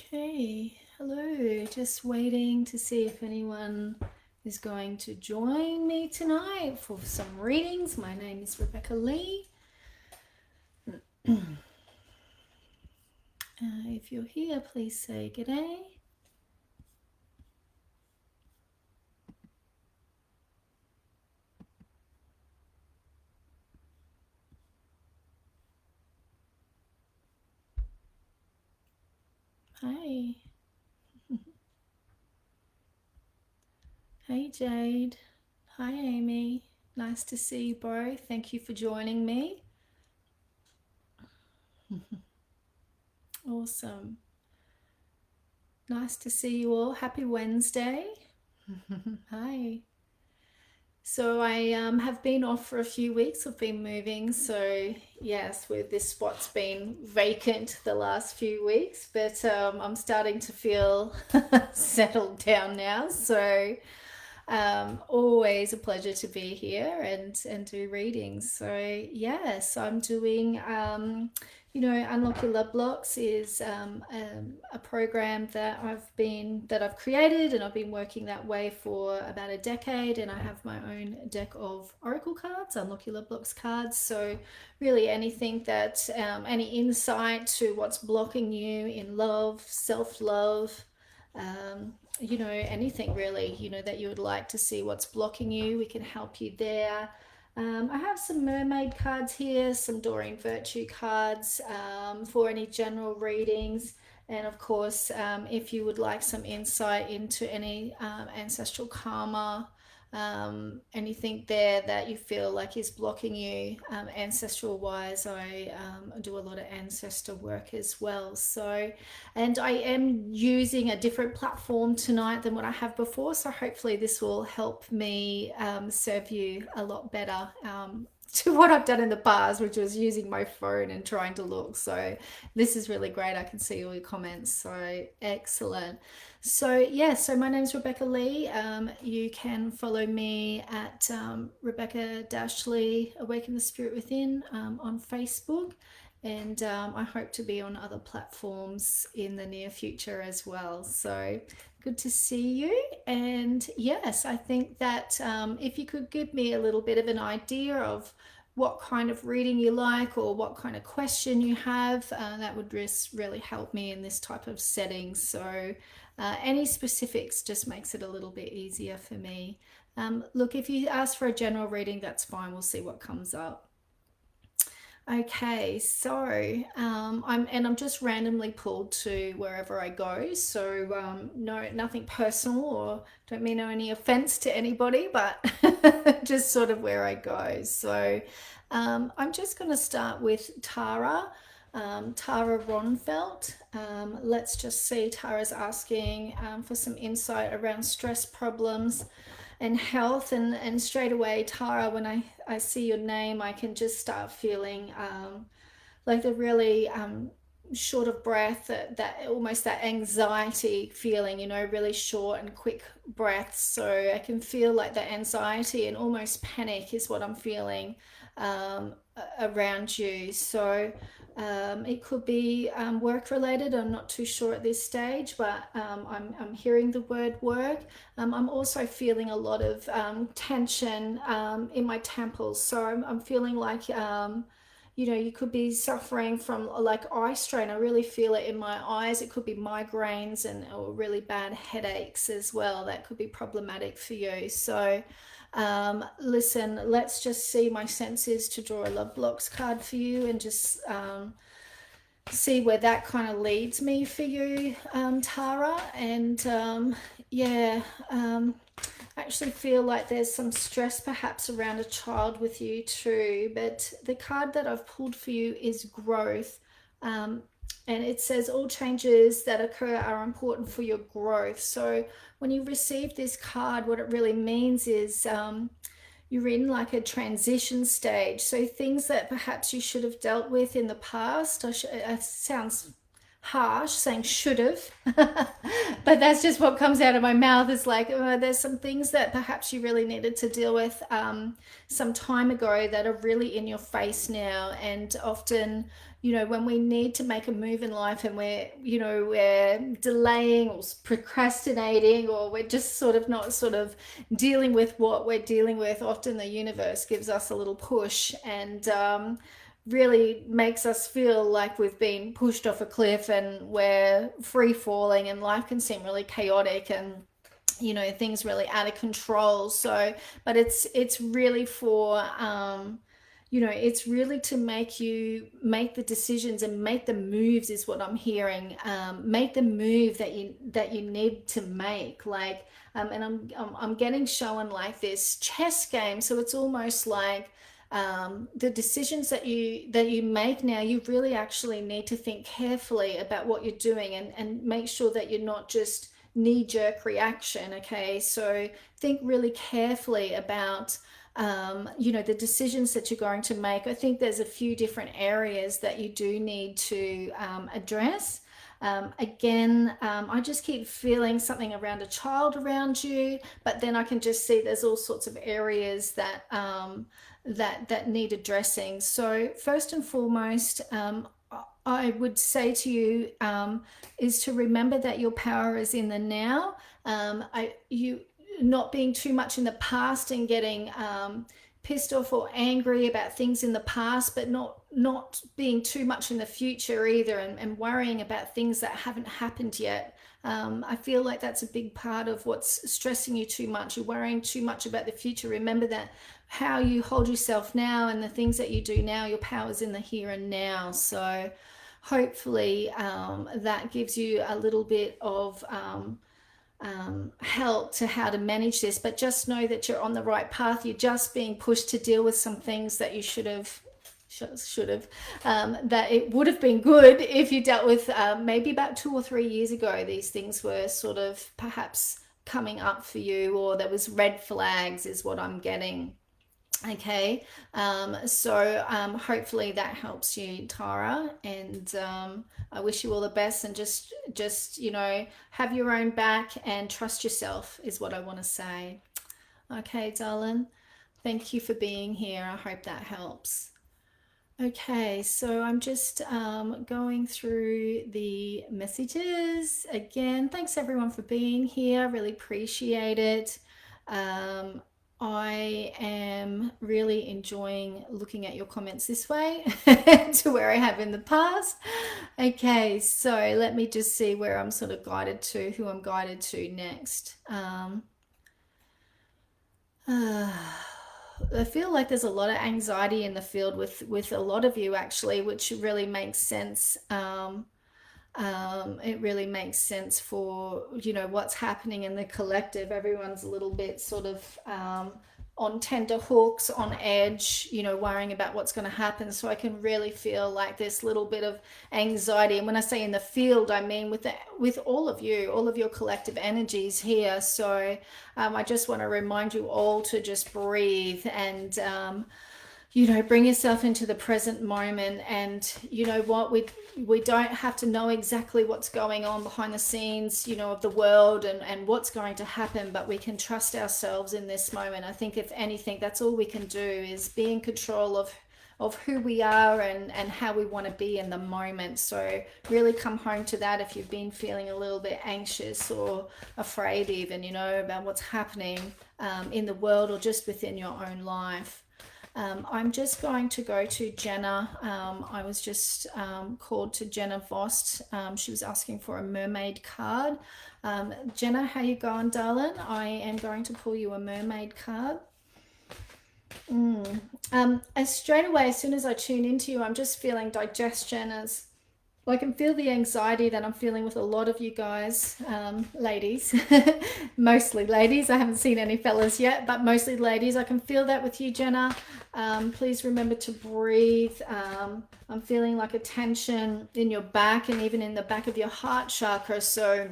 Okay, hello. Just waiting to see if anyone is going to join me tonight for some readings. My name is Rebecca Lee. If you're here, please say good day. Hi. Hey, Jade. Hi, Amy. Nice to see you both. Thank you for joining me. Awesome. Nice to see you all. Happy Wednesday. Hi. So I have been off for a few weeks. I've been moving, so yes, with this spot's been vacant the last few weeks, but I'm starting to feel settled down now. So always a pleasure to be here and do readings. So yes, I'm doing. Unlock Your Love Blocks is a program that I've created, and I've been working that way for about a decade. And I have my own deck of oracle cards, Unlock Your Love Blocks cards. So really, anything that any insight to what's blocking you in love, self love. Anything really, that you would like to see what's blocking you, we can help you there. I have some mermaid cards here, some Doreen Virtue cards for any general readings. And of course, if you would like some insight into any ancestral karma, anything there that you feel like is blocking you ancestral wise, I do a lot of ancestor work as well. So, and I am using a different platform tonight than what I have before, so hopefully this will help me serve you a lot better to what I've done in the past, which was using my phone and trying to look. So this is really great. I can see all your comments, so excellent. So yeah, so my name's Rebecca Lee. You can follow me at Rebecca-Lee Awaken the Spirit Within on Facebook. And I hope to be on other platforms in the near future as well. So good to see you. And yes, I think that if you could give me a little bit of an idea of what kind of reading you like or what kind of question you have, that would just really help me in this type of setting. So any specifics just makes it a little bit easier for me. Look, if you ask for a general reading, that's fine. We'll see what comes up. Okay, so I'm just randomly pulled to wherever I go. So no, nothing personal, or don't mean any offense to anybody, but just sort of where I go. So I'm just going to start with Tara. Tara Ronfelt. Let's just see. Tara's asking for some insight around stress problems and health, and straight away, Tara, when I see your name, I can just start feeling like the really short of breath, that almost that anxiety feeling, really short and quick breaths. So I can feel like the anxiety and almost panic is what I'm feeling around you. So it could be work related. I'm not too sure at this stage, but I'm hearing the word work. I'm also feeling a lot of tension in my temples. So I'm feeling like, you could be suffering from like eye strain. I really feel it in my eyes. It could be migraines and or really bad headaches as well. That could be problematic for you. So listen, let's just see my senses to draw a love blocks card for you, and just see where that kind of leads me for you, Tara. And yeah, I actually feel like there's some stress perhaps around a child with you too. But the card that I've pulled for you is growth. And it says all changes that occur are important for your growth. So when you receive this card, what it really means is you're in like a transition stage. So things that perhaps you should have dealt with in the past, it sounds harsh saying should have, but that's just what comes out of my mouth. Is like, there's some things that perhaps you really needed to deal with some time ago that are really in your face now. And often, when we need to make a move in life and we're delaying or procrastinating, or we're just sort of not sort of dealing with what we're dealing with, often the universe gives us a little push and really makes us feel like we've been pushed off a cliff and we're free falling, and life can seem really chaotic and things really out of control. So but it's really for it's really to make you make the decisions and make the moves, is what I'm hearing. Make the move that you need to make, like and I'm getting shown like this chess game. So it's almost like the decisions that you make now, you really actually need to think carefully about what you're doing, and make sure that you're not just knee-jerk reaction. Okay, so think really carefully about the decisions that you're going to make. I think there's a few different areas that you do need to address. I just keep feeling something around a child around you, but then I can just see there's all sorts of areas that need addressing. So first and foremost, I would say to you is to remember that your power is in the now. You not being too much in the past and getting pissed off or angry about things in the past, but not being too much in the future either, and worrying about things that haven't happened yet. I feel like that's a big part of what's stressing you too much. You're worrying too much about the future. Remember that how you hold yourself now and the things that you do now, your power's in the here and now. So hopefully that gives you a little bit of help to how to manage this. But just know that you're on the right path. You're just being pushed to deal with some things that you should have that it would have been good if you dealt with maybe about 2 or 3 years ago. These things were sort of perhaps coming up for you, or there was red flags, is what I'm getting. Okay, so hopefully that helps you, Tara, and I wish you all the best, and just have your own back and trust yourself, is what I want to say. Okay, darling, thank you for being here. I hope that helps. Okay, so I'm just going through the messages again. Thanks everyone for being here. Really appreciate it. I am really enjoying looking at your comments this way to where I have in the past. Okay, so let me just see where I'm sort of guided to, who I'm guided to next. I feel like there's a lot of anxiety in the field with a lot of you actually, which really makes sense. It really makes sense for what's happening in the collective. Everyone's a little bit sort of on tender hooks, on edge, worrying about what's going to happen. So I can really feel like this little bit of anxiety. And when I say in the field, I mean with all of you, all of your collective energies here. So I just want to remind you all to just breathe and bring yourself into the present moment. And what, we don't have to know exactly what's going on behind the scenes, of the world and what's going to happen, but we can trust ourselves in this moment. I think if anything, that's all we can do, is be in control of who we are and how we want to be in the moment. So really come home to that if you've been feeling a little bit anxious or afraid even, about what's happening in the world or just within your own life. I'm just going to go to Jenna. I was just called to Jenna Vost. She was asking for a mermaid card. Jenna, how you going, darling? I am going to pull you a mermaid card. Straight away, as soon as I tune into you, I'm just feeling digestion. I can feel the anxiety that I'm feeling with a lot of you guys, ladies, mostly ladies. I haven't seen any fellas yet, but mostly ladies. I can feel that with you, Jenna. Please remember to breathe. I'm feeling like a tension in your back and even in the back of your heart chakra. So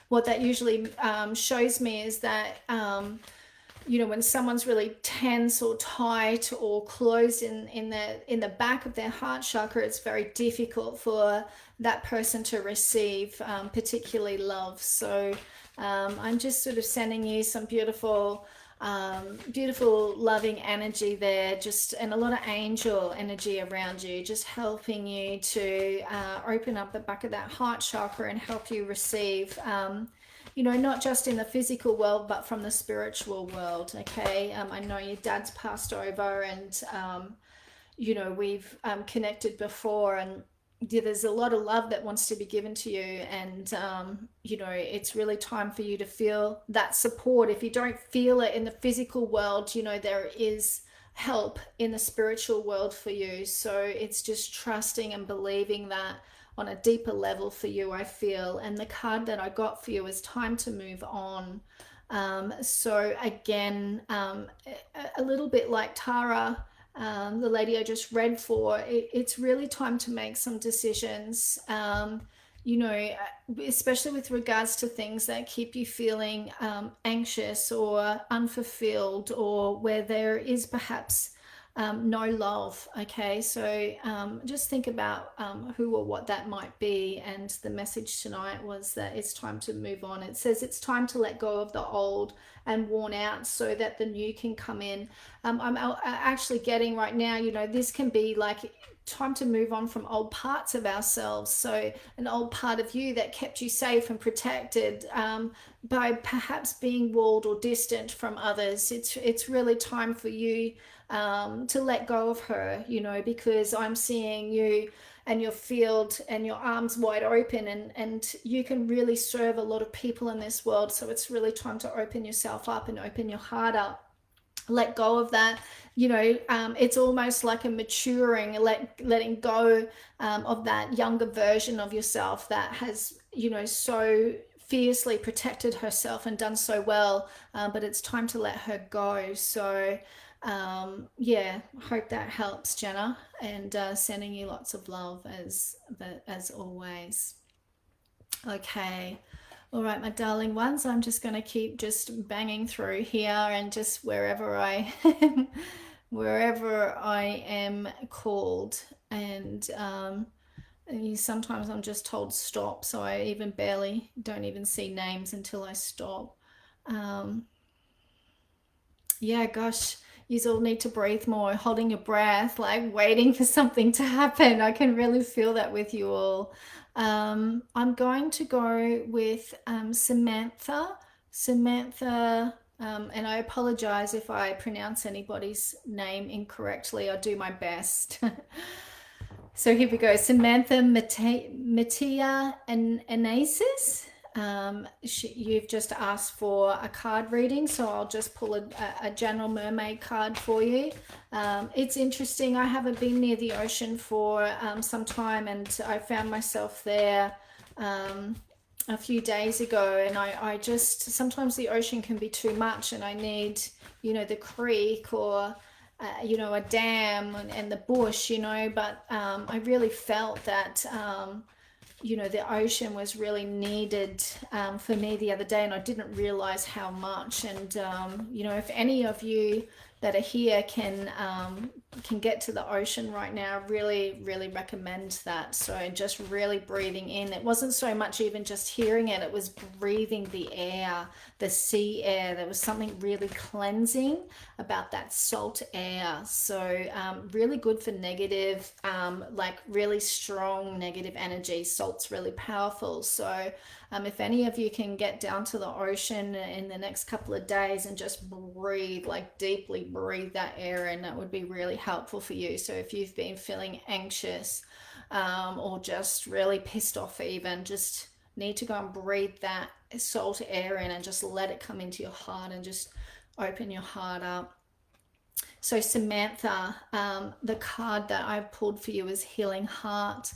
what that usually shows me is that when someone's really tense or tight or closed in the back of their heart chakra, it's very difficult for that person to receive, particularly love. So I'm just sort of sending you some beautiful loving energy there, just, and a lot of angel energy around you, just helping you to open up the back of that heart chakra and help you receive, not just in the physical world, but from the spiritual world. Okay. I know your dad's passed over, and we've connected before, and there's a lot of love that wants to be given to you, and it's really time for you to feel that support. If you don't feel it in the physical world, there is help in the spiritual world for you. So it's just trusting and believing that on a deeper level for you, I feel. And the card that I got for you is time to move on. So again, a little bit like Tara, the lady I just read for, it's really time to make some decisions, especially with regards to things that keep you feeling anxious or unfulfilled, or where there is perhaps no love. Okay, so just think about who or what that might be. And the message tonight was that it's time to move on. It says it's time to let go of the old and worn out so that the new can come in. I'm actually getting right now, this can be like time to move on from old parts of ourselves. So an old part of you that kept you safe and protected by perhaps being walled or distant from others. It's really time for you to let go of her, because I'm seeing you and your field and your arms wide open, and you can really serve a lot of people in this world. So it's really time to open yourself up and open your heart up. Let go of that. It's almost like a maturing, letting go of that younger version of yourself that has, so fiercely protected herself and done so well, but it's time to let her go. So hope that helps, Jenna, and sending you lots of love as always. Okay. All right, my darling ones, I'm just going to keep just banging through here, and just wherever I am called. And sometimes I'm just told stop, so I even don't even see names until I stop. Yeah, gosh, you all need to breathe more, holding your breath, like waiting for something to happen. I can really feel that with you all. I'm going to go with Samantha. Samantha, and I apologize if I pronounce anybody's name incorrectly. I'll do my best. So here we go. Samantha Mattia and Anasis. You've just asked for a card reading, so I'll just pull a general mermaid card for you. It's interesting. I haven't been near the ocean for some time, and I found myself there a few days ago, and I just, sometimes the ocean can be too much, and I need, the creek or a dam and the bush, but I really felt that the ocean was really needed for me the other day, and I didn't realize how much. And if any of you that are here can get to the ocean right now, really recommend that. So just really breathing in. It wasn't so much even just hearing it, it was breathing the air, the sea air. There was something really cleansing about that salt air. So really good for negative, like really strong negative energy. Salt's really powerful. So if any of you can get down to the ocean in the next couple of days and just breathe, like deeply breathe that air in, that would be really helpful for you. So if you've been feeling anxious or just really pissed off, even, just need to go and breathe that salt air in and just let it come into your heart and just open your heart up. So Samantha, the card that I've pulled for you is Healing Heart.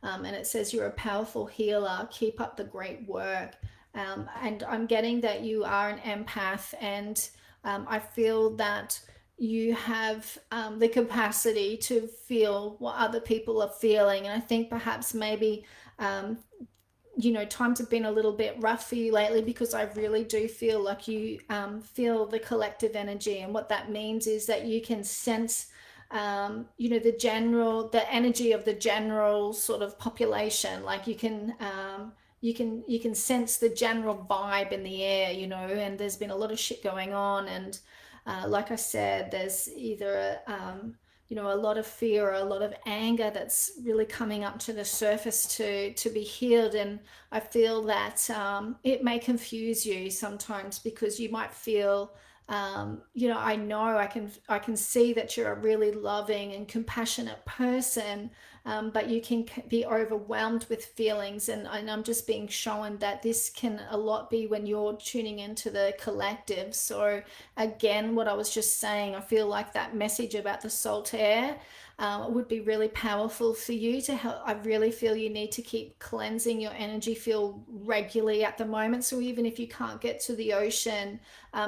And it says you're a powerful healer. Keep up the great work. And I'm getting that you are an empath, and I feel that you have the capacity to feel what other people are feeling. And I think perhaps maybe you know, times have been a little bit rough for you lately, because I really do feel like you feel the collective energy. And what that means is that you can sense, you know, the energy of the general sort of population. Like you can sense the general vibe in the air, you know, and there's been a lot of shit going on. And like I said, there's either you know, a lot of fear or a lot of anger that's really coming up to the surface to be healed. And I feel that it may confuse you sometimes, because you might feel, you know, I can see that you're a really loving and compassionate person, but you can be overwhelmed with feelings. And I'm just being shown that this can a lot be when you're tuning into the collective. So again, what I was just saying, I feel like that message about the salt air would be really powerful for you to help. I really feel you need to keep cleansing your energy field regularly at the moment. So even if you can't get to the ocean,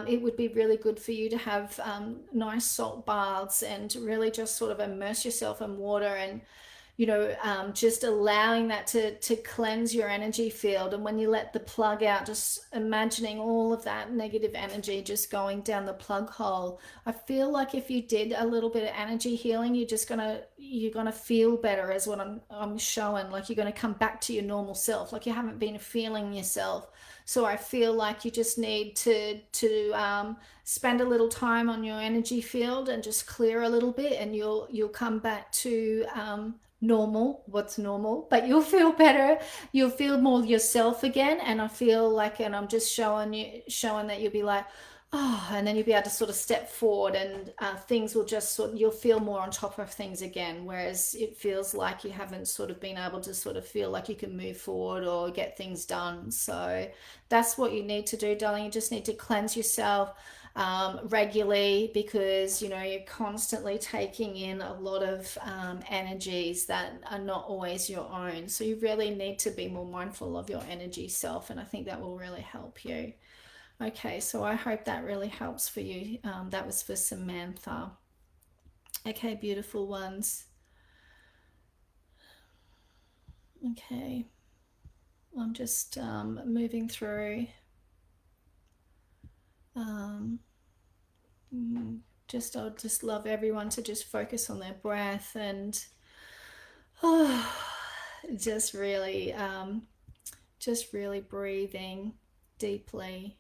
it would be really good for you to have nice salt baths and really just sort of immerse yourself in water, and you know, just allowing that to cleanse your energy field. And when you let the plug out, just imagining all of that negative energy just going down the plug hole. I feel like if you did a little bit of energy healing, you're gonna feel better, as what I'm showing. Like you're gonna come back to your normal self, like you haven't been feeling yourself. So I feel like you just need to spend a little time on your energy field and just clear a little bit, and you'll come back to normal, what's normal, but you'll feel better. You'll feel more yourself again. And I feel like, and I'm just showing that you'll be like, oh, and then you'll be able to sort of step forward, and things will just you'll feel more on top of things again. Whereas it feels like you haven't sort of been able to sort of feel like you can move forward or get things done. So that's what you need to do, darling. You just need to cleanse yourself regularly, because you know you're constantly taking in a lot of energies that are not always your own. So you really need to be more mindful of your energy self, and I think that will really help you. Okay, so I hope that really helps for you. That was for Samantha. Okay, beautiful ones. Okay, I'm just moving through. I'll just love everyone to just focus on their breath, and oh, just really breathing deeply.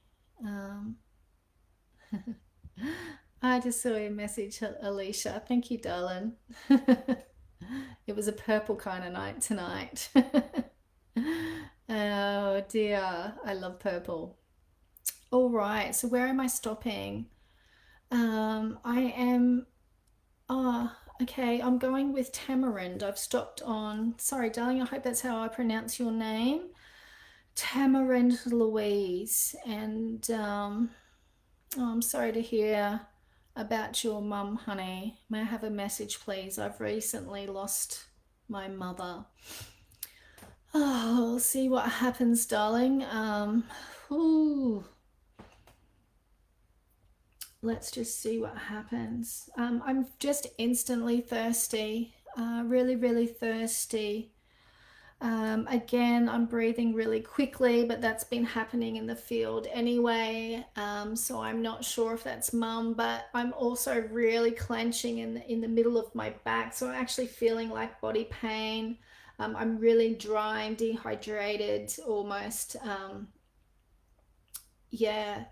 I just saw your message, Alicia. Thank you, darling. It was a purple kind of night tonight. Oh dear, I love purple. All right, so where am I stopping? I am, oh, okay, I'm going with tamarind. I've stopped on, sorry, darling, I hope that's how I pronounce your name. Tamarind Louise. And oh, I'm sorry to hear about your mum, honey. May I have a message, please? I've recently lost my mother. Oh, we'll see what happens, darling. Ooh. Let's just see what happens. I'm just instantly thirsty, really, really thirsty. Again, I'm breathing really quickly, but that's been happening in the field anyway. So I'm not sure if that's mum, but I'm also really clenching in the middle of my back. So I'm actually feeling like body pain. I'm really dry and dehydrated almost. Yeah.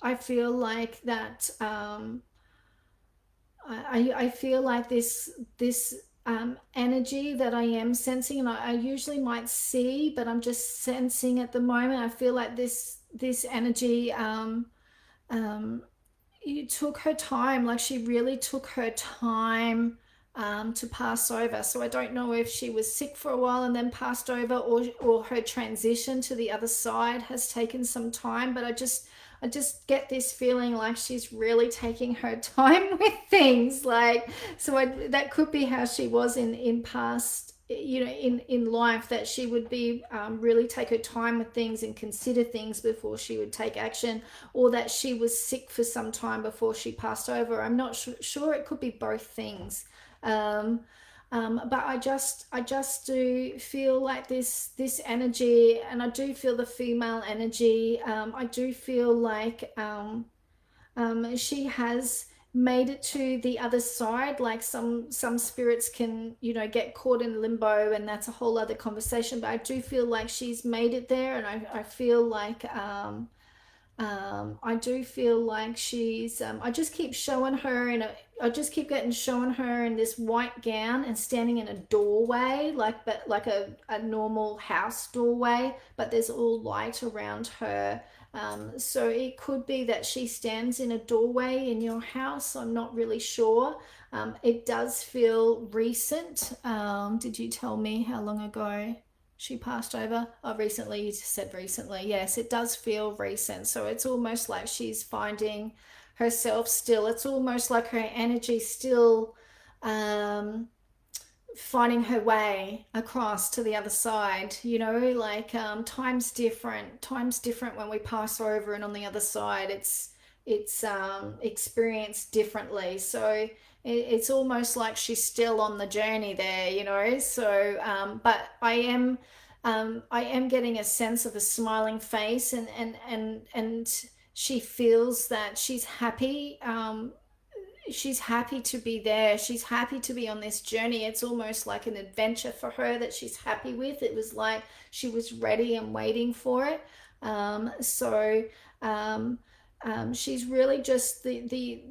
I feel like that. I feel like this energy that I am sensing, and I usually might see, but I'm just sensing at the moment. I feel like this energy. It took her time. Like she really took her time to pass over. So I don't know if she was sick for a while and then passed over, or her transition to the other side has taken some time. But I just get this feeling like she's really taking her time with things. Like, so that could be how she was in past, you know, in life, that she would be really take her time with things and consider things before she would take action, or that she was sick for some time before she passed over. I'm not sure. It could be both things. But I just do feel like this energy, and I do feel the female energy. I do feel like she has made it to the other side. Like some spirits can, get caught in limbo, and that's a whole other conversation. But I do feel like she's made it there, and I feel like I do feel like she's. I just keep showing her in a. I just keep getting showing her in this white gown and standing in a doorway, like a normal house doorway, but there's all light around her. So it could be that she stands in a doorway in your house. I'm not really sure. It does feel recent. Did you tell me how long ago she passed over? Oh, recently. You said recently. Yes, it does feel recent. So it's almost like she's finding herself still. It's almost like her energy still um, finding her way across to the other side. Like time's different when we pass over, and on the other side it's experienced differently. So it's almost like she's still on the journey there. So but I am getting a sense of a smiling face, and she feels that she's happy to be there. She's happy to be on this journey. It's almost like an adventure for her that she's happy with. It was like she was ready and waiting for it. So she's really just the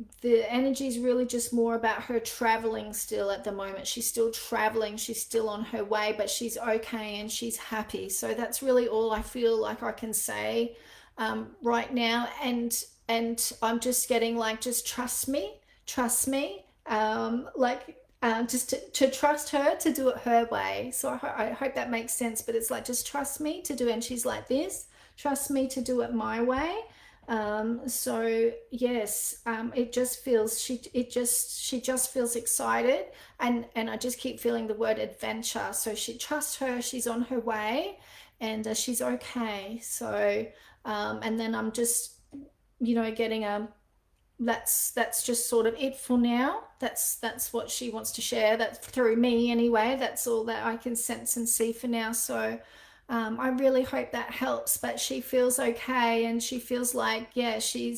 energy is really just more about her traveling still at the moment. She's still traveling. She's still on her way, but she's okay and she's happy. So that's really all I feel like I can say right now. And I'm just getting like, just trust me, just to trust her to do it her way. So I hope that makes sense. But it's like, just trust me to do it. And she's like this, trust me to do it my way. So yes, it just feels she just feels excited, and I just keep feeling the word adventure. So she trusts her, she's on her way, and she's okay. So and then I'm just getting a that's just sort of it for now. That's what she wants to share. That's through me anyway. That's all that I can sense and see for now. So I really hope that helps. But she feels okay, and she feels like, yeah, she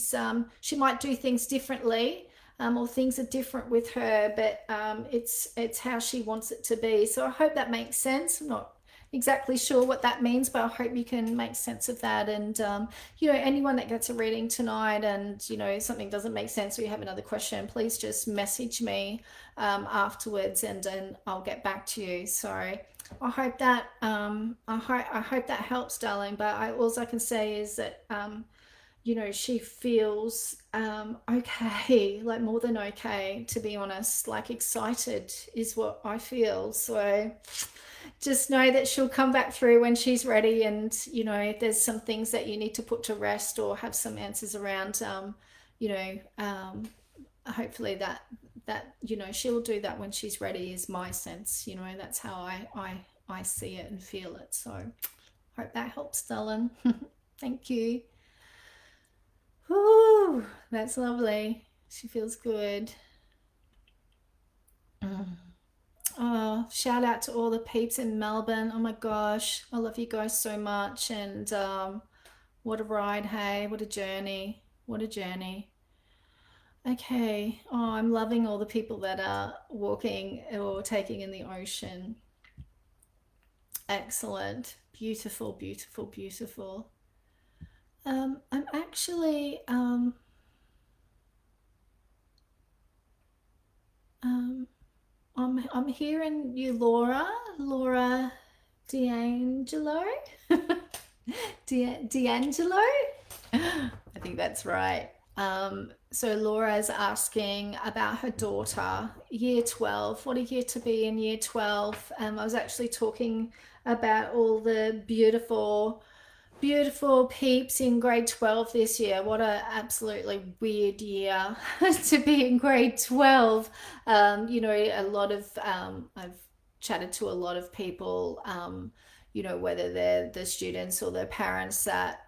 might do things differently, or things are different with her, but it's how she wants it to be. So I hope that makes sense. I'm not exactly sure what that means, but I hope you can make sense of that. And anyone that gets a reading tonight, and something doesn't make sense, or you have another question, please just message me afterwards, and I'll get back to you. So I hope that I hope that helps, darling. But all I can say is that she feels okay, like more than okay, to be honest. Like excited is what I feel. So just know that she'll come back through when she's ready. And if there's some things that you need to put to rest or have some answers around, you know hopefully that she'll do that when she's ready, is my sense. That's how I see it and feel it. So hope that helps, darling. Thank you. Whew, that's lovely. She feels good. Mm. Oh, shout out to all the peeps in Melbourne. Oh my gosh, I love you guys so much. And what a ride, hey, what a journey. What a journey. Okay. Oh, I'm loving all the people that are walking or taking in the ocean. Excellent. Beautiful, beautiful, beautiful. I'm actually um I'm hearing you, Laura D'Angelo. D'Angelo? I think that's right. So Laura's asking about her daughter, year 12. What a year to be in year 12. I was actually talking about all the beautiful peeps in grade 12 this year. What a absolutely weird year to be in grade 12. A lot of I've chatted to a lot of people, whether they're the students or their parents, that,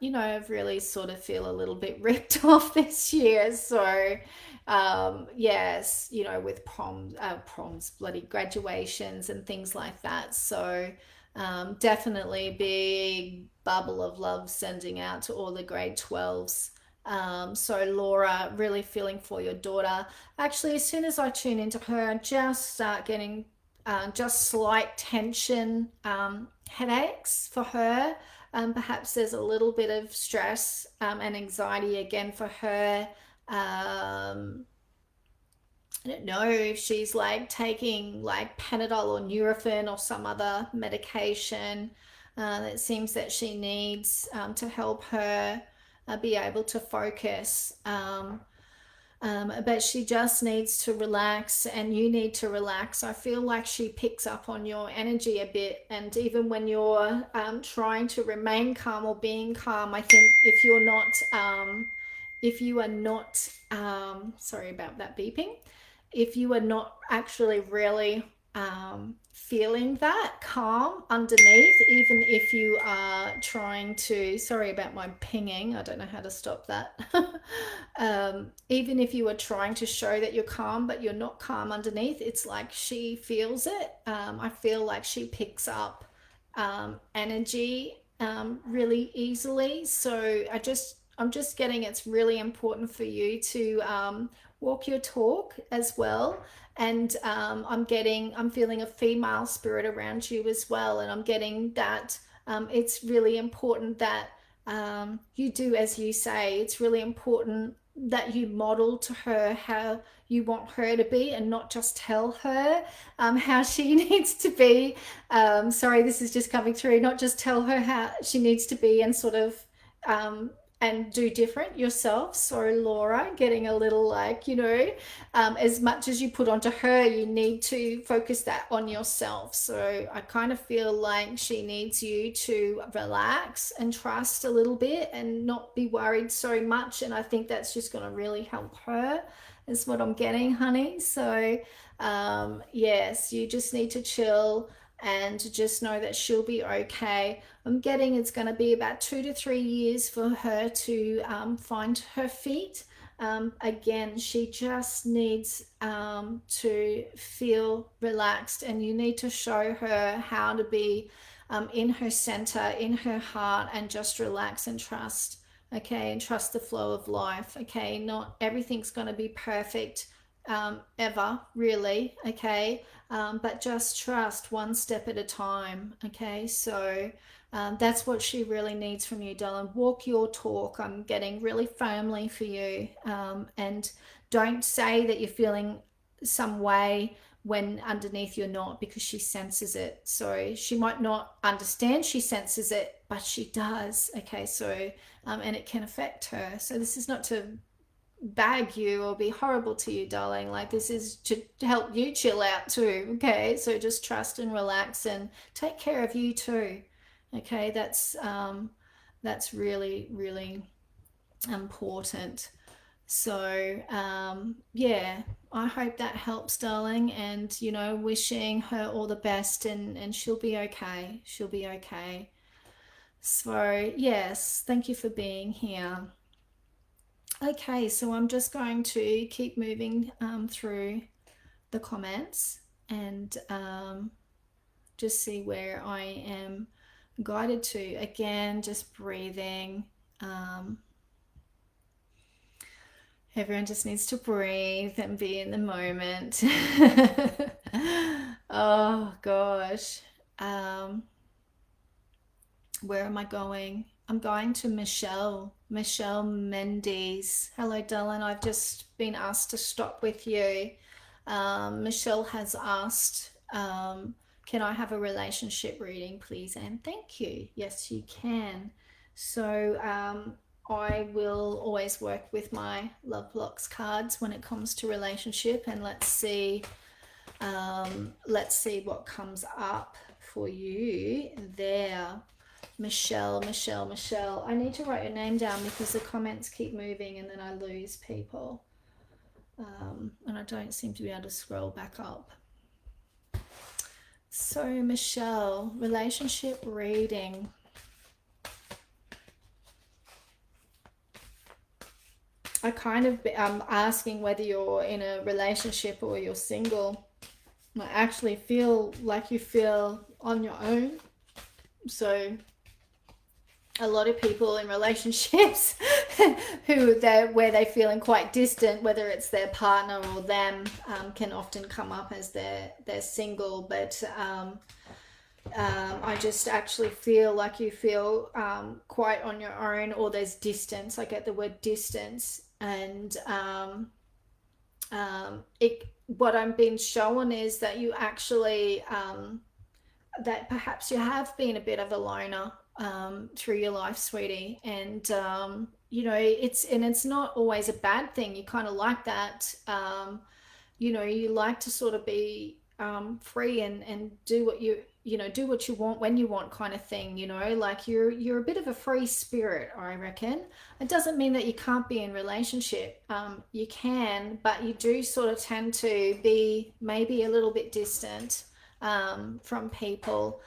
really sort of feel a little bit ripped off this year. So yes, you know, with proms, bloody graduations and things like that. So definitely a big bubble of love sending out to all the grade 12s. So Laura, really feeling for your daughter. Actually, as soon as I tune into her, I just start getting just slight tension, headaches for her. Perhaps there's a little bit of stress and anxiety again for her. I don't know if she's like taking like Panadol or Nurofen or some other medication that seems that she needs to help her be able to focus. But she just needs to relax, and you need to relax. I feel like she picks up on your energy a bit, and even when you're trying to remain calm or being calm, I think if you are not, sorry about that beeping, if you are not actually really feeling that calm underneath, even if you are trying to, sorry about my pinging, I don't know how to stop that. Even if you are trying to show that you're calm, but you're not calm underneath, it's like she feels it. I feel like she picks up energy really easily. So I'm just getting it's really important for you to walk your talk as well. And I'm feeling a female spirit around you as well. And I'm getting that it's really important that you do as you say. It's really important that you model to her how you want her to be, and not just tell her how she needs to be. Sorry, this is just coming through. Not just tell her how she needs to be and sort of and do different yourself. So Laura, getting a little like, you know, as much as you put onto her, you need to focus that on yourself. So I kind of feel like she needs you to relax and trust a little bit and not be worried so much. And I think that's just going to really help her, is what I'm getting, honey. So yes, you just need to chill and just know that she'll be okay. I'm getting it's going to be about 2 to 3 years for her to find her feet. Again, she just needs to feel relaxed, and you need to show her how to be in her center, in her heart, and just relax and trust. Okay, and trust the flow of life. Okay, not everything's going to be perfect ever, really. Okay, but just trust one step at a time. Okay, so that's what she really needs from you, darling. Walk your talk. I'm getting really firmly for you. And don't say that you're feeling some way when underneath you're not, because she senses it. So she might not understand she senses it, but she does. Okay, so, and it can affect her. So this is not to bag you or be horrible to you, darling. Like, this is to help you chill out too. Okay, so just trust and relax and take care of you too. Okay, that's really, really important. So yeah, I hope that helps, darling, and you know, wishing her all the best, and she'll be okay. She'll be okay. So yes, thank you for being here. Okay, so I'm just going to keep moving through the comments and just see where I am guided to. Again, just breathing. Everyone just needs to breathe and be in the moment. Oh gosh. Where am I going? I'm going to Michelle Mendes. Hello, Dylan. I've just been asked to stop with you. Michelle has asked, can I have a relationship reading, please? And thank you. Yes, you can. So I will always work with my Love Blocks cards when it comes to relationship, and let's see what comes up for you there. Michelle. I need to write your name down because the comments keep moving and then I lose people. And I don't seem to be able to scroll back up. So Michelle, relationship reading. I kind of asking whether you're in a relationship or you're single. I actually feel like you feel on your own. So a lot of people in relationships where they're feeling quite distant, whether it's their partner or them, can often come up as they're single. But I just actually feel like you feel quite on your own, or there's distance. I get the word distance, and what I'm being shown is that you actually that perhaps you have been a bit of a loner through your life, sweetie, and it's not always a bad thing. You kind of like that. You like to sort of be free and do what do what you want when you want, kind of thing. Like you're a bit of a free spirit, I reckon. It doesn't mean that you can't be in relationship. You can, but you do sort of tend to be maybe a little bit distant from people.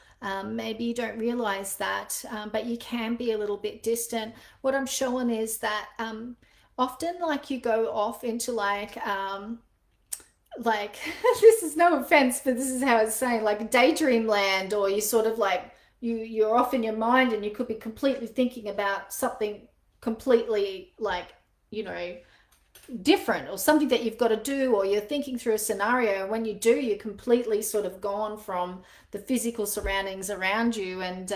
Maybe you don't realize that, but you can be a little bit distant. What I'm showing is that often, like, you go off into like this is no offense, but this is how it's saying, like daydream land, or you sort of like you're off in your mind, and you could be completely thinking about something completely, like, you know different, or something that you've got to do, or you're thinking through a scenario, and when you do, you're completely sort of gone from the physical surroundings around you. And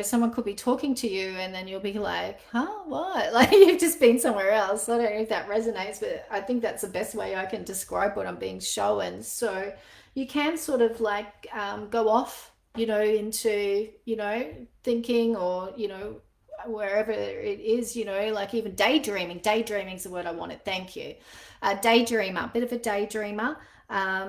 someone could be talking to you, and then you'll be like, huh, what? Like, you've just been somewhere else. I don't know if that resonates, but I think that's the best way I can describe what I'm being shown. So you can sort of like go off, into thinking, or wherever it is, like even daydreaming. Daydreaming is the word I wanted. Thank you. Daydreamer, bit of a daydreamer.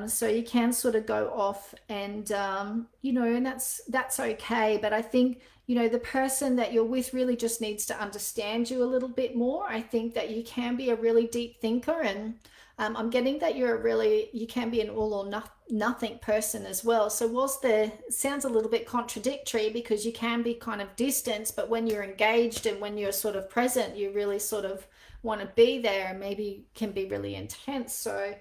So you can sort of go off, and and that's okay. But I think the person that you're with really just needs to understand you a little bit more. I think that you can be a really deep thinker, and I'm getting that you can be an all or nothing person as well. So whilst the sounds a little bit contradictory, because you can be kind of distant, but when you're engaged and when you're sort of present, you really sort of want to be there, and maybe can be really intense. So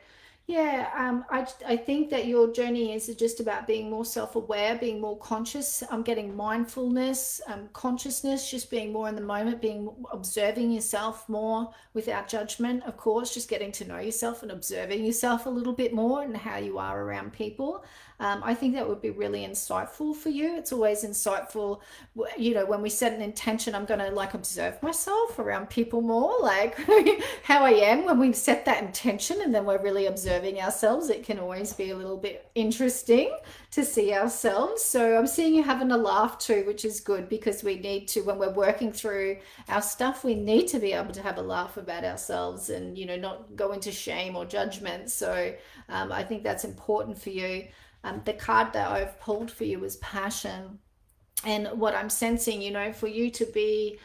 yeah, I think that your journey is just about being more self-aware, being more conscious. I'm getting mindfulness, consciousness, just being more in the moment, being observing yourself more without judgment, of course, just getting to know yourself and observing yourself a little bit more, and how you are around people. I think that would be really insightful for you. It's always insightful, when we set an intention, I'm going to like observe myself around people more, like how I am when we set that intention, and then we're really observing ourselves. It can always be a little bit interesting to see ourselves. So I'm seeing you having a laugh too, which is good, because we need to, when we're working through our stuff, we need to be able to have a laugh about ourselves, and not go into shame or judgment. So I think that's important for you. The card that I've pulled for you is passion. And what I'm sensing, for you to be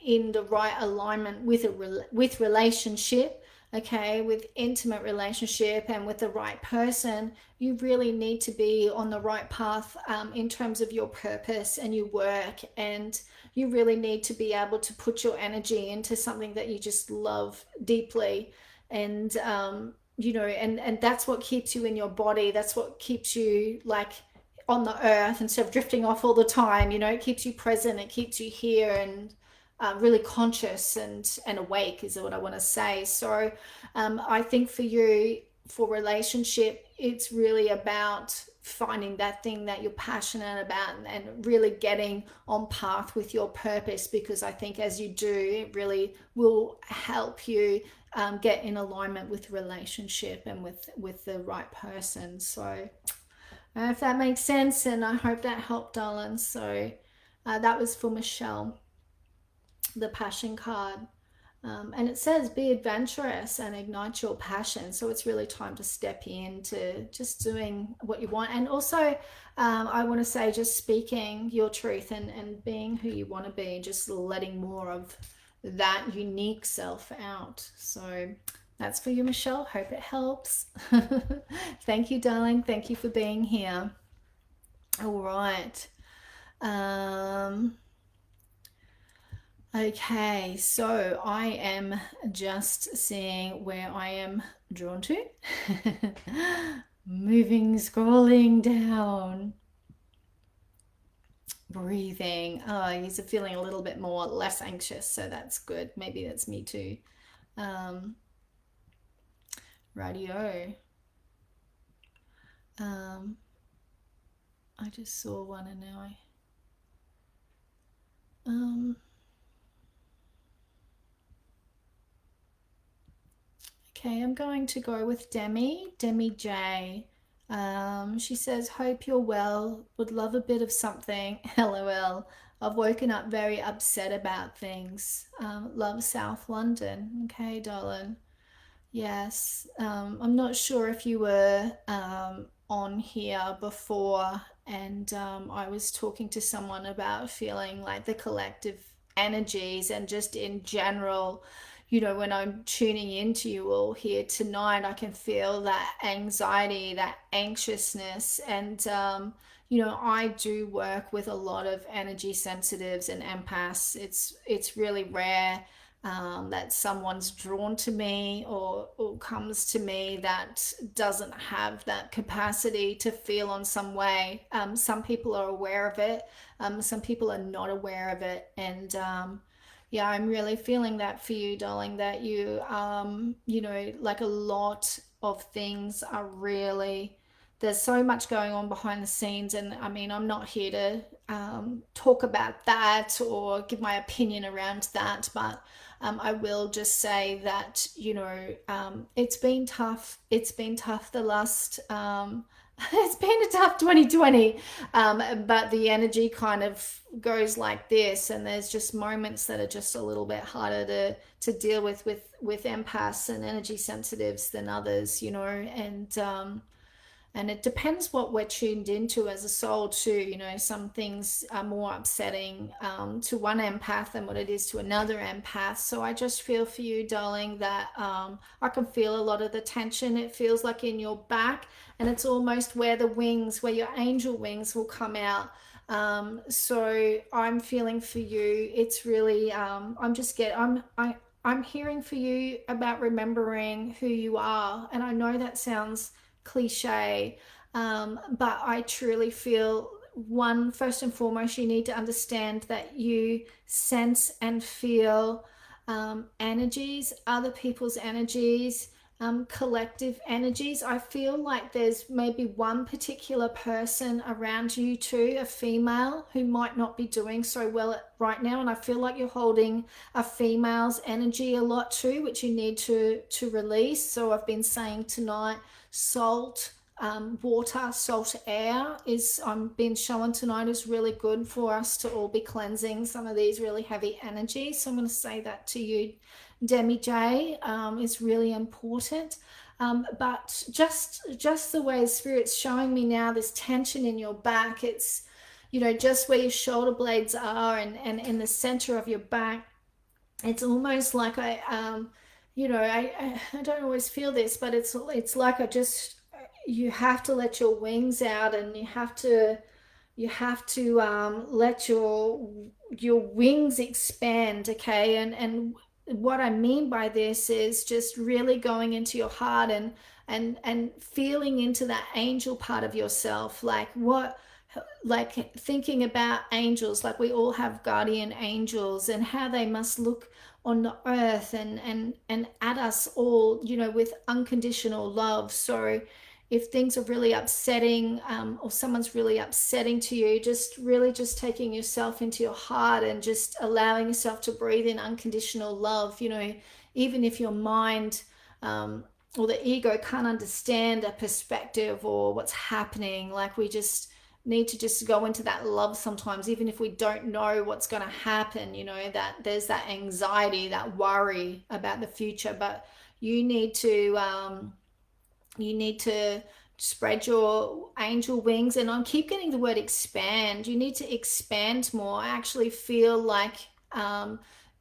in the right alignment with with relationship, okay, with intimate relationship, and with the right person, you really need to be on the right path in terms of your purpose and your work. And you really need to be able to put your energy into something that you just love deeply. And and that's what keeps you in your body. That's what keeps you like on the earth, instead of drifting off all the time. It keeps you present, it keeps you here, and really conscious and awake is what I want to say. So I think for you, for relationship, it's really about finding that thing that you're passionate about, and really getting on path with your purpose, because I think as you do, it really will help you get in alignment with relationship and with the right person. So if that makes sense, and I hope that helped, darling. So that was for Michelle, the passion card. And it says, be adventurous and ignite your passion. So it's really time to step into just doing what you want. And also, I want to say, just speaking your truth, and being who you want to be, just letting more of that unique self out. So that's for you, Michelle. Hope it helps. Thank you, darling. Thank you for being here. All right. Okay, so I am just seeing where I am drawn to. Moving, scrolling down, breathing. Oh, he's feeling a little bit more less anxious, so that's good. Maybe that's me too. Um, Radio. Um, I just saw one and now I. Um, Okay, I'm going to go with Demi J. She says, "Hope you're well. Would love a bit of something." LOL. I've woken up very upset about things. Love South London. Okay, darling. Yes, I'm not sure if you were on here before, and I was talking to someone about feeling like the collective energies and just in general, when I'm tuning into you all here tonight, I can feel that anxiety, that anxiousness, and I do work with a lot of energy sensitives and empaths. It's really rare that someone's drawn to me or comes to me that doesn't have that capacity to feel on some way. Some people are aware of it, some people are not aware of it. And yeah, I'm really feeling that for you, darling, that like a lot of things are really. There's so much going on behind the scenes, and I mean, I'm not here to talk about that or give my opinion around that, but I will just say that it's been tough. It's been tough the last. It's been a tough 2020, but the energy kind of goes like this, and there's just moments that are just a little bit harder to deal with empaths and energy sensitives than others, and it depends what we're tuned into as a soul too. Some things are more upsetting to one empath than what it is to another empath. So I just feel for you, darling, that I can feel a lot of the tension. It feels like in your back, and it's almost where your angel wings will come out. So I'm feeling for you. It's really I'm hearing for you about remembering who you are, and I know that sounds cliche, but I truly feel, one, first and foremost, you need to understand that you sense and feel energies, other people's energies, collective energies. I feel like there's maybe one particular person around you too, a female, who might not be doing so well right now, and I feel like you're holding a female's energy a lot too, which you need to release. So I've been saying tonight, salt, water, salt air is I'm being shown tonight is really good for us to all be cleansing some of these really heavy energies. So I'm going to say that to you, Demi J. Is really important. But just the way Spirit's showing me now, this tension in your back, it's just where your shoulder blades are, and in the center of your back, it's almost like I don't always feel this, but it's like you have to let your wings out, and you have to let your wings expand. Okay, and what I mean by this is just really going into your heart and feeling into that angel part of yourself, like thinking about angels, like we all have guardian angels, and how they must look on the earth and at us all, with unconditional love. So if things are really upsetting, or someone's really upsetting to you, just really just taking yourself into your heart and just allowing yourself to breathe in unconditional love. Even if your mind, or the ego can't understand a perspective or what's happening, like we just need to just go into that love sometimes, even if we don't know what's going to happen. That there's that anxiety, that worry about the future, but you need to spread your angel wings. And I keep getting the word expand. You need to expand more. I actually feel like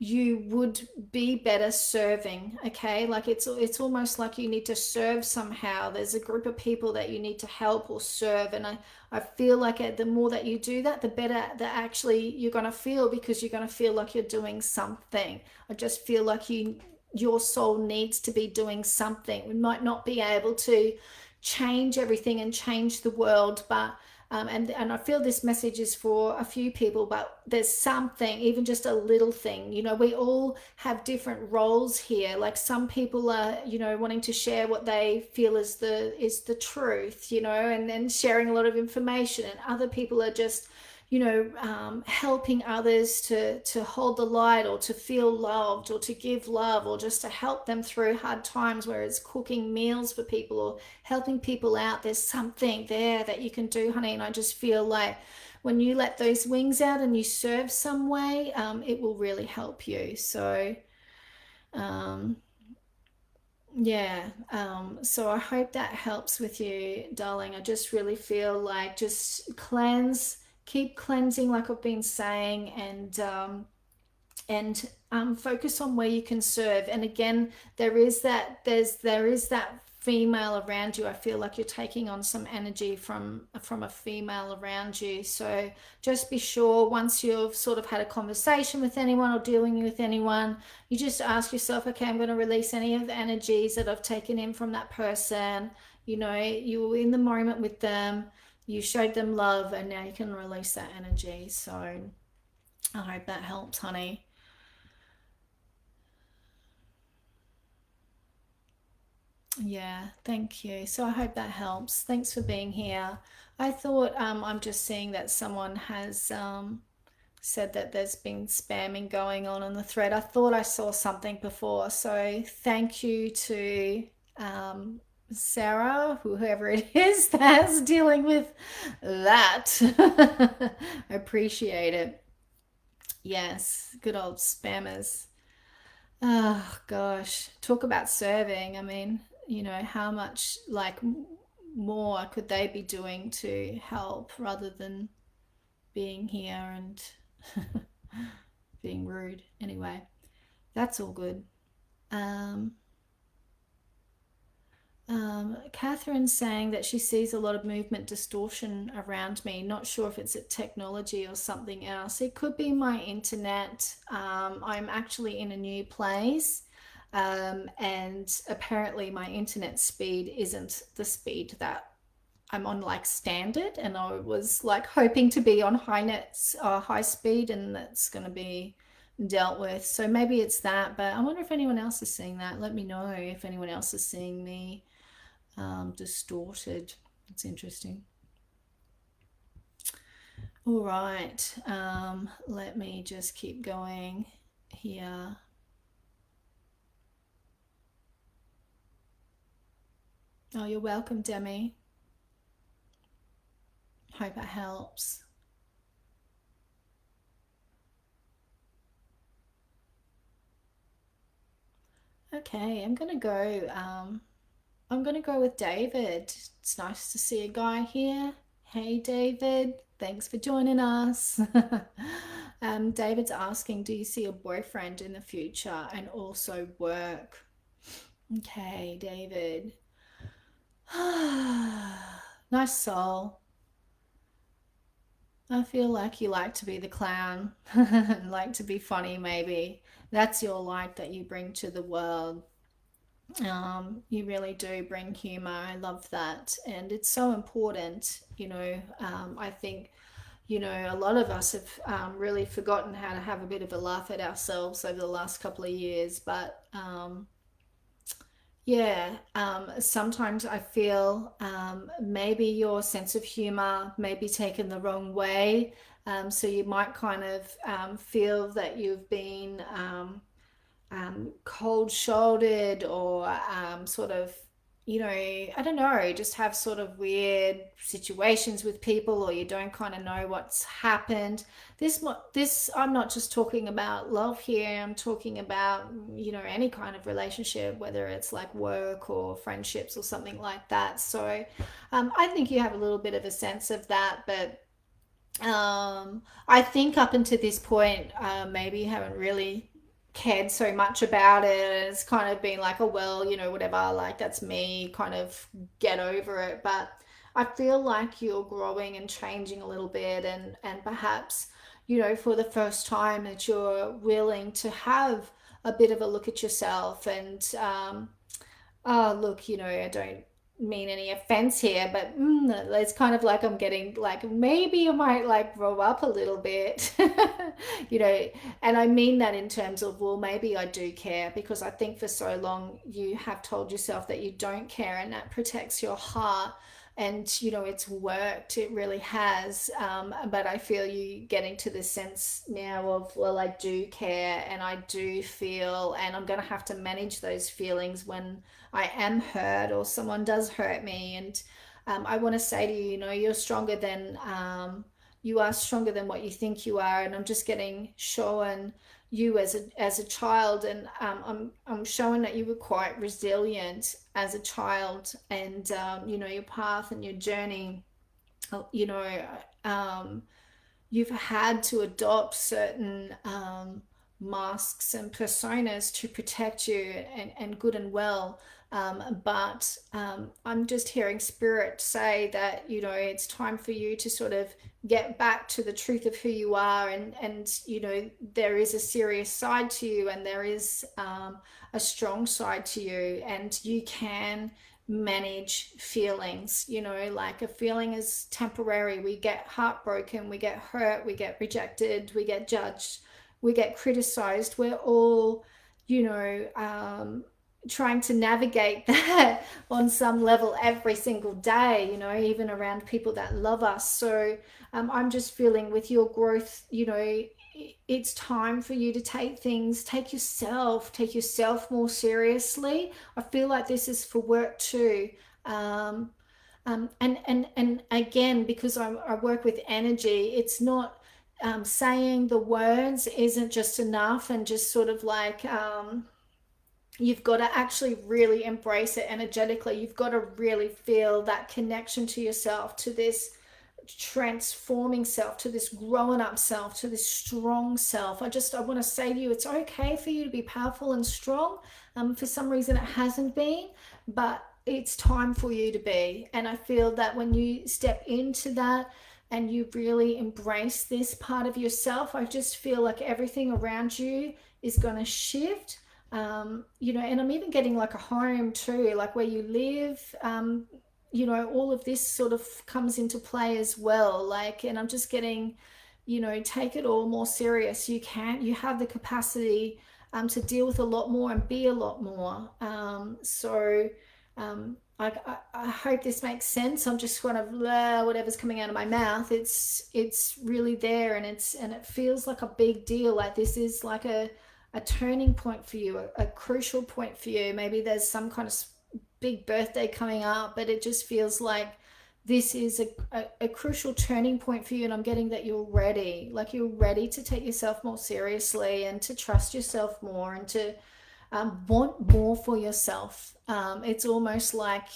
you would be better serving. Okay, like it's almost like you need to serve somehow. There's a group of people that you need to help or serve, and I feel like the more that you do that, the better that actually you're going to feel, because you're going to feel like you're doing something. I just feel like your soul needs to be doing something. We might not be able to change everything and change the world, but and I feel this message is for a few people, but there's something, even just a little thing. We all have different roles here. Like some people are, wanting to share what they feel is the truth, and then sharing a lot of information, and other people are just helping others to hold the light, or to feel loved, or to give love, or just to help them through hard times, where it's cooking meals for people or helping people out. There's something there that you can do, honey, and I just feel like when you let those wings out and you serve some way, it will really help you. So um, yeah, so I hope that helps with you, darling. I just really feel like just cleanse, keep cleansing, like I've been saying, and focus on where you can serve. And again, there is that female around you. I feel like you're taking on some energy from a female around you. So just be sure, once you've sort of had a conversation with anyone or dealing with anyone, you just ask yourself, okay, I'm going to release any of the energies that I've taken in from that person. You were in the moment with them, you showed them love, and now you can release that energy. So I hope that helps, honey. Yeah, thank you. So I hope that helps. Thanks for being here. I thought I'm just seeing that someone has said that there's been spamming going on the thread. I thought I saw something before. So thank you to um, Sarah, whoever it is that's dealing with that. I appreciate it. Yes, good old spammers. Oh gosh, talk about serving. I mean, how much like more could they be doing to help, rather than being here and being rude? Anyway, that's all good. Um, Catherine's saying that she sees a lot of movement distortion around me. Not sure if it's a technology or something else. It could be my internet. I'm actually in a new place, and apparently my internet speed isn't the speed that I'm on, like standard. And I was like hoping to be on high speed, and that's going to be dealt with. So maybe it's that. But I wonder if anyone else is seeing that. Let me know if anyone else is seeing me distorted. It's interesting. All right, let me just keep going here. Oh, you're welcome, Demi. Hope it helps. Okay, I'm gonna go with David. It's nice to see a guy here. Hey, David. Thanks for joining us. David's asking, do you see a boyfriend in the future and also work? Okay, David. Nice soul. I feel like you like to be the clown, like to be funny, maybe. That's your light that you bring to the world. You really do bring humor. I love that. And it's so important. I think, a lot of us have really forgotten how to have a bit of a laugh at ourselves over the last couple of years. But yeah, sometimes I feel maybe your sense of humor may be taken the wrong way. So you might kind of feel that you've been cold shouldered, or sort of, I don't know, just have sort of weird situations with people, or you don't kind of know what's happened. This, I'm not just talking about love here, I'm talking about, any kind of relationship, whether it's like work or friendships or something like that. So I think you have a little bit of a sense of that, but I think up until this point, maybe you haven't really. cared so much about it, and it's kind of been like, oh well, whatever, like that's me, kind of get over it. But I feel like you're growing and changing a little bit, and perhaps, for the first time that you're willing to have a bit of a look at yourself. And oh, look, I don't mean any offense here, but it's kind of like I'm getting like maybe I might like grow up a little bit, you know, and I mean that in terms of, well, maybe I do care, because I think for so long you have told yourself that you don't care, and that protects your heart. And it's worked, it really has. But I feel you getting to the sense now of, well, I do care and I do feel, and I'm going to have to manage those feelings when I am hurt or someone does hurt me. And I want to say to you, you're stronger than you are stronger than what you think you are. And I'm just getting shown you as a child, and I'm showing that you were quite resilient as a child, and your path and your journey. You know, um, you've had to adopt certain masks and personas to protect you, and good and well. But I'm just hearing spirit say that it's time for you to sort of get back to the truth of who you are, and there is a serious side to you, and there is a strong side to you, and you can manage feelings. Like, a feeling is temporary. We get heartbroken, we get hurt, we get rejected, we get judged, we get criticized. We're all, you know, um, trying to navigate that on some level every single day, even around people that love us. So I'm just feeling with your growth, it's time for you to take yourself more seriously. I feel like this is for work too. Um, and again, because I work with energy, it's not saying the words isn't just enough, and just sort of like you've got to actually really embrace it energetically. You've got to really feel that connection to yourself, to this transforming self, to this growing up self, to this strong self. I want to say to you, it's okay for you to be powerful and strong. For some reason it hasn't been, but it's time for you to be. And I feel that when you step into that and you really embrace this part of yourself, I just feel like everything around you is going to shift. And I'm even getting like a home too, like where you live. All of this sort of comes into play as well. Like, and I'm just getting, take it all more serious. You have the capacity to deal with a lot more and be a lot more. I hope this makes sense. I'm just kind of whatever's coming out of my mouth. It's really there, and it feels like a big deal. Like, this is like a turning point for you, a crucial point for you. Maybe there's some kind of big birthday coming up, but it just feels like this is a crucial turning point for you. And I'm getting that you're ready. Like, you're ready to take yourself more seriously, and to trust yourself more, and to want more for yourself. It's almost like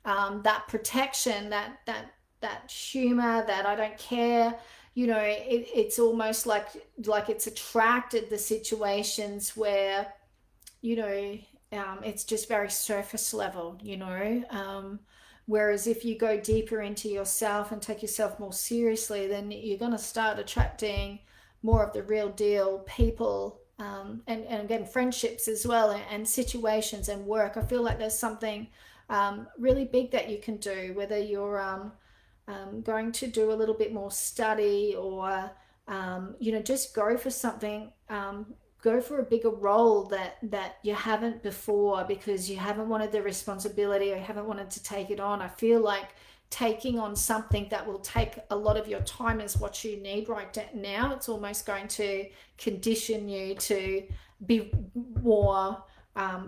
that protection, that humor, that I don't care. It's almost like it's attracted the situations where it's just very surface level. Whereas if you go deeper into yourself and take yourself more seriously, then you're going to start attracting more of the real deal people, and again, friendships as well, and situations and work. I feel like there's something really big that you can do, whether you're going to do a little bit more study, or just go for something, go for a bigger role that you haven't before, because you haven't wanted the responsibility, or you haven't wanted to take it on. I feel like taking on something that will take a lot of your time is what you need right now. It's almost going to condition you to be more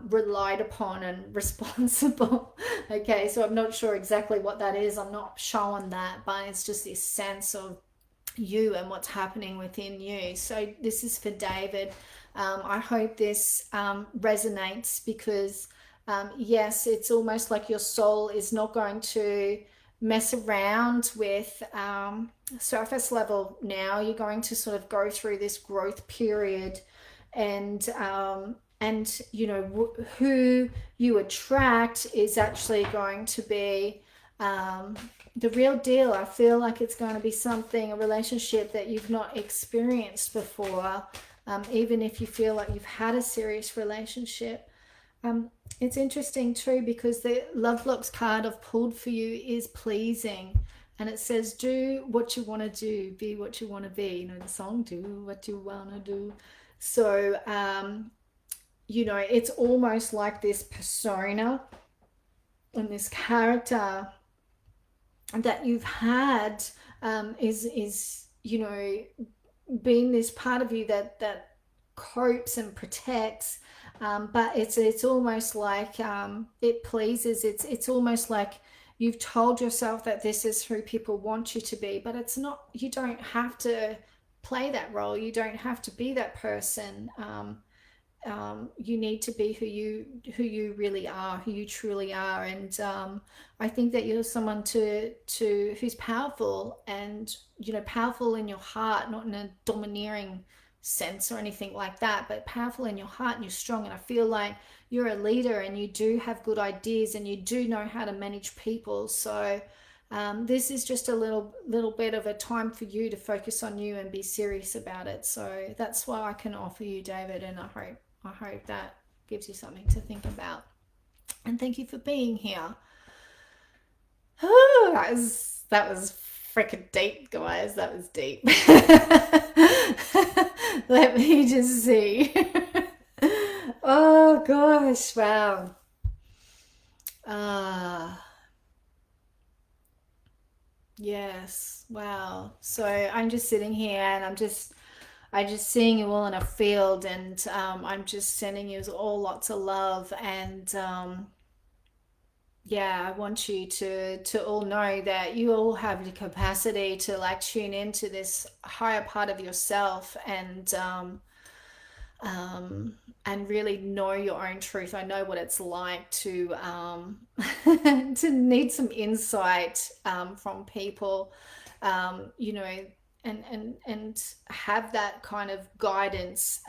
relied upon and responsible. Okay, so I'm not sure exactly what that is. I'm not showing that, but it's just this sense of you and what's happening within you. So this is for David. I hope this resonates, because yes, it's almost like your soul is not going to mess around with surface level now. You're going to sort of go through this growth period, And you know, who you attract is actually going to be the real deal. I feel like it's going to be something, a relationship that you've not experienced before, even if you feel like you've had a serious relationship. um, it's interesting too because the love blocks card I've pulled for you is pleasing, and it says do what you want to do, be what you want to be. You know the song, do what you want to do. So you know, it's almost like this persona and this character that you've had is you know, being this part of you that copes and protects, but it's almost like it pleases. It's almost like you've told yourself that this is who people want you to be, but it's not. You don't have to play that role. You don't have to be that person. You need to be who you really are, who you truly are. And I think that you're someone to who's powerful, and you know, powerful in your heart, not in a domineering sense or anything like that, but powerful in your heart, and you're strong. And I feel like you're a leader, and you do have good ideas, and you do know how to manage people. So this is just a little bit of a time for you to focus on you and be serious about it. So that's what I can offer you, David, and I hope that gives you something to think about. And thank you for being here. Oh, that was freaking deep, guys. That was deep. Let me just see. Oh gosh, wow. Ah, yes, wow. So I'm just sitting here, and I just seeing you all in a field, and I'm just sending you all lots of love. And yeah, I want you to all know that you all have the capacity to like tune into this higher part of yourself, um, and really know your own truth. I know what it's like to to need some insight from people, you know, and have that kind of guidance.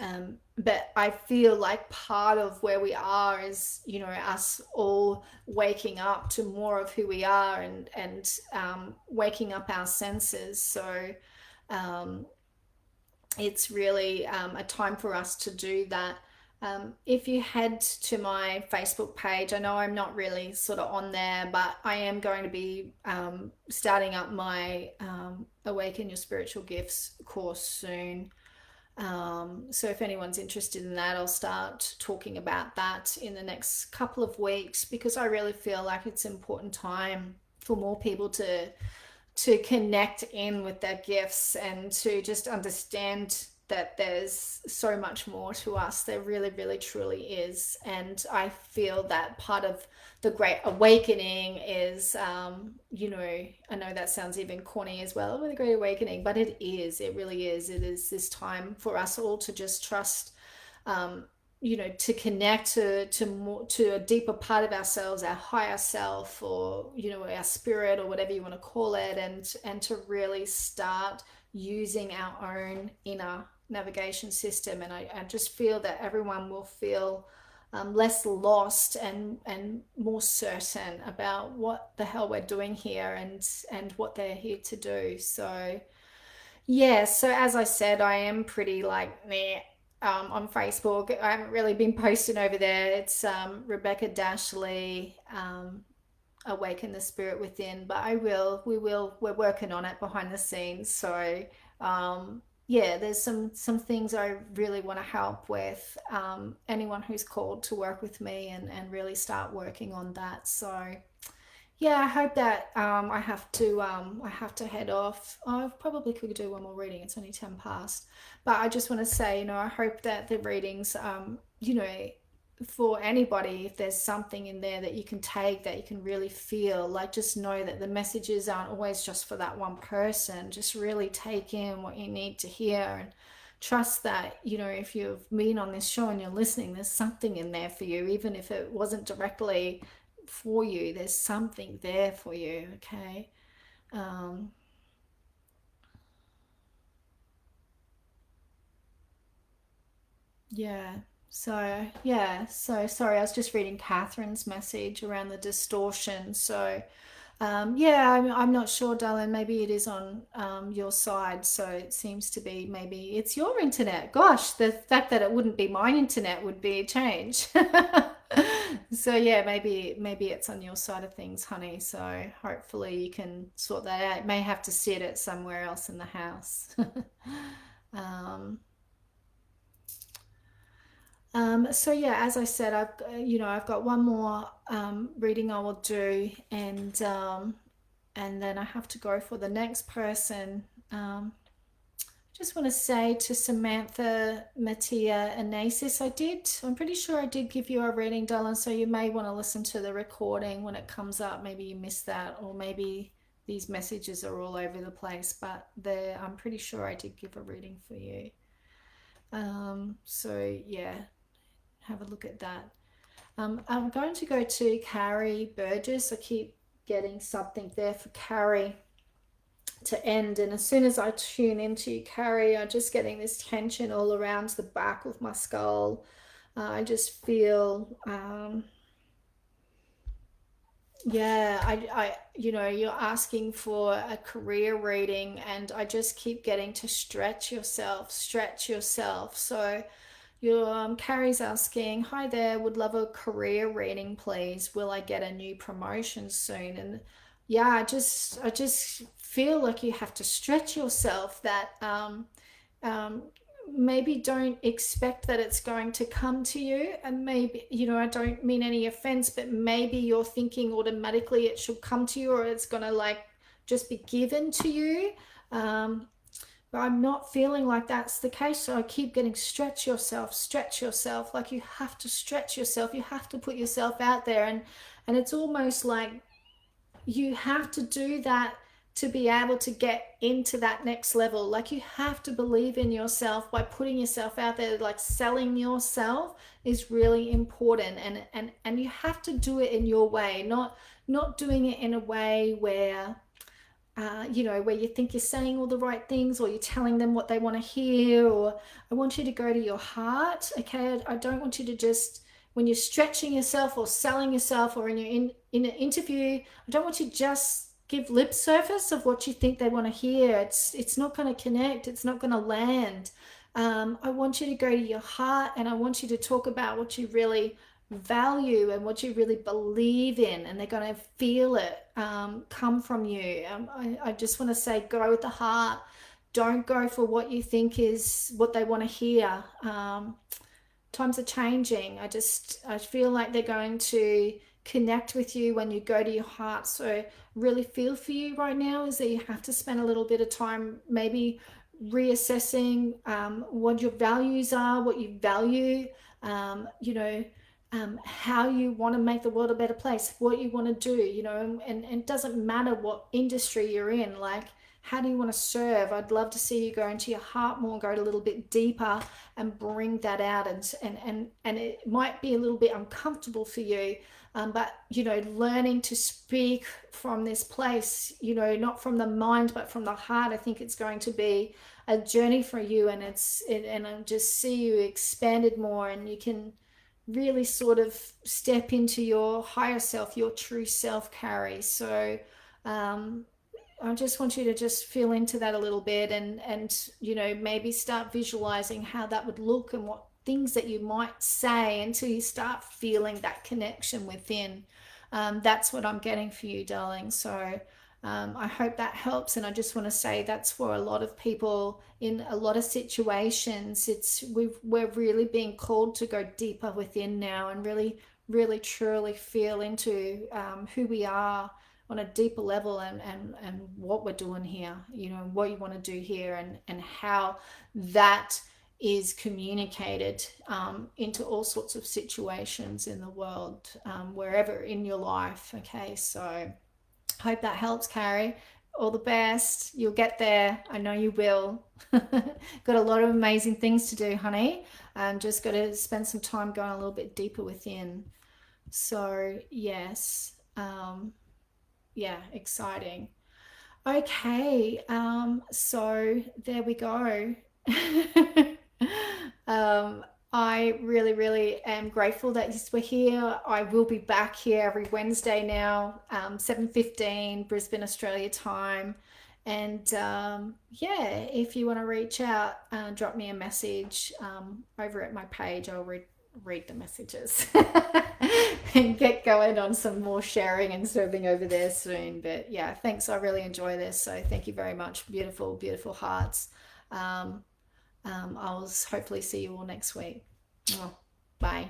But I feel like part of where we are is, you know, us all waking up to more of who we are, and waking up our senses. So um, it's really a time for us to do that. If you head to my Facebook page, I know I'm not really sort of on there, but I am going to be starting up my Awaken Your Spiritual Gifts course soon. So if anyone's interested in that, I'll start talking about that in the next couple of weeks, because I really feel like it's an important time for more people to connect in with their gifts, and to just understand that there's so much more to us. There really, really, truly is. And I feel that part of the great awakening is, you know, I know that sounds even corny as well, with the great awakening, but it is, it really is. It is this time for us all to just trust, um, you know, to connect to more, to a deeper part of ourselves, our higher self, or you know, our spirit, or whatever you want to call it, and to really start using our own inner navigation system. And I just feel that everyone will feel less lost, and more certain about what the hell we're doing here, and what they're here to do. So yeah, so as I said, I am pretty like meh on Facebook. I haven't really been posting over there. It's Rebecca Dashley, Awaken the Spirit Within, but we're working on it behind the scenes. So yeah, there's some things I really want to help with. Anyone who's called to work with me, and really start working on that. So yeah, I hope that I have to head off. I probably could do one more reading. It's only 10 past. But I just want to say, you know, I hope that the readings, you know, for anybody, if there's something in there that you can take, that you can really feel, like just know that the messages aren't always just for that one person. Just really take in what you need to hear, and trust that, you know, if you've been on this show and you're listening, there's something in there for you, even if it wasn't directly for you. There's something there for you. Okay. um, Yeah. So, yeah. So, sorry, I was just reading Catherine's message around the distortion. So, yeah, I'm not sure, darling. Maybe it is on your side. So it seems to be maybe it's your internet. Gosh, the fact that it wouldn't be my internet would be a change. So yeah, maybe it's on your side of things, honey. So hopefully you can sort that out. You may have to sit it somewhere else in the house. um, so yeah, as I said, I've got one more reading I will do, and then I have to go for the next person. Just want to say to Samantha, Mattia, and Nasis, I'm pretty sure I did give you a reading, darling, so you may want to listen to the recording when it comes up. Maybe you missed that, or maybe these messages are all over the place, but I'm pretty sure I did give a reading for you. So yeah, have a look at that. I'm going to go to Carrie Burgess. I keep getting something there for Carrie to end, and as soon as I tune into you, Carrie, I'm just getting this tension all around the back of my skull. I just feel yeah, you're asking for a career reading, and I just keep getting to stretch yourself, stretch yourself. So your Carrie's asking, "Hi there, would love a career reading, please. Will I get a new promotion soon?" And yeah, I just feel like you have to stretch yourself. That um, maybe don't expect that it's going to come to you, and maybe I don't mean any offense, but maybe you're thinking automatically it should come to you, or it's gonna like just be given to you. Um, but I'm not feeling like that's the case. So I keep getting stretch yourself. Like you have to stretch yourself. You have to put yourself out there, and it's almost like you have to do that to be able to get into that next level. Like you have to believe in yourself by putting yourself out there. Like selling yourself is really important, and you have to do it in your way, not doing it in a way where where you think you're saying all the right things, or you're telling them what they want to hear. Or I want you to go to your heart, okay? I don't want you to just, when you're stretching yourself or selling yourself, or in an interview, I don't want you to just give lip service of what you think they want to hear. It's not going to connect. It's not going to land. I want you to go to your heart, and I want you to talk about what you really value and what you really believe in, and they're going to feel it come from you. I just want to say, go with the heart. Don't go for what you think is what they want to hear. Times are changing. I feel like they're going to connect with you when you go to your heart. So really feel for you right now is that you have to spend a little bit of time maybe reassessing what your values are, what you value, how you want to make the world a better place, what you want to do, and it doesn't matter what industry you're in. Like, how do you want to serve? I'd love to see you go into your heart more, go a little bit deeper, and bring that out. And it might be a little bit uncomfortable for you, but learning to speak from this place, not from the mind but from the heart. I think it's going to be a journey for you, and and I just see you expanded more, and you can really sort of step into your higher self, your true self, Carrie. So um, I just want you to just feel into that a little bit, and maybe start visualizing how that would look, and what things that you might say until you start feeling that connection within. That's what I'm getting for you, darling. So I hope that helps. And I just want to say that's for a lot of people in a lot of situations. We're really being called to go deeper within now, and really, really, truly feel into who we are on a deeper level, and what we're doing here, what you want to do here, and how that is communicated into all sorts of situations in the world, wherever in your life. Okay, so hope that helps, Carrie. All the best. You'll get there. I know you will. Got a lot of amazing things to do, honey. Just got to spend some time going a little bit deeper within. So, yes. Yeah, exciting. Okay, so there we go. um, I really, really am grateful that you were here. I will be back here every Wednesday now, 7:15 Brisbane, Australia time. And yeah, if you want to reach out, drop me a message over at my page. I'll read the messages and get going on some more sharing and serving over there soon. But yeah, thanks. I really enjoy this. So thank you very much. Beautiful, beautiful hearts. Um, I'll hopefully see you all next week. Oh, bye.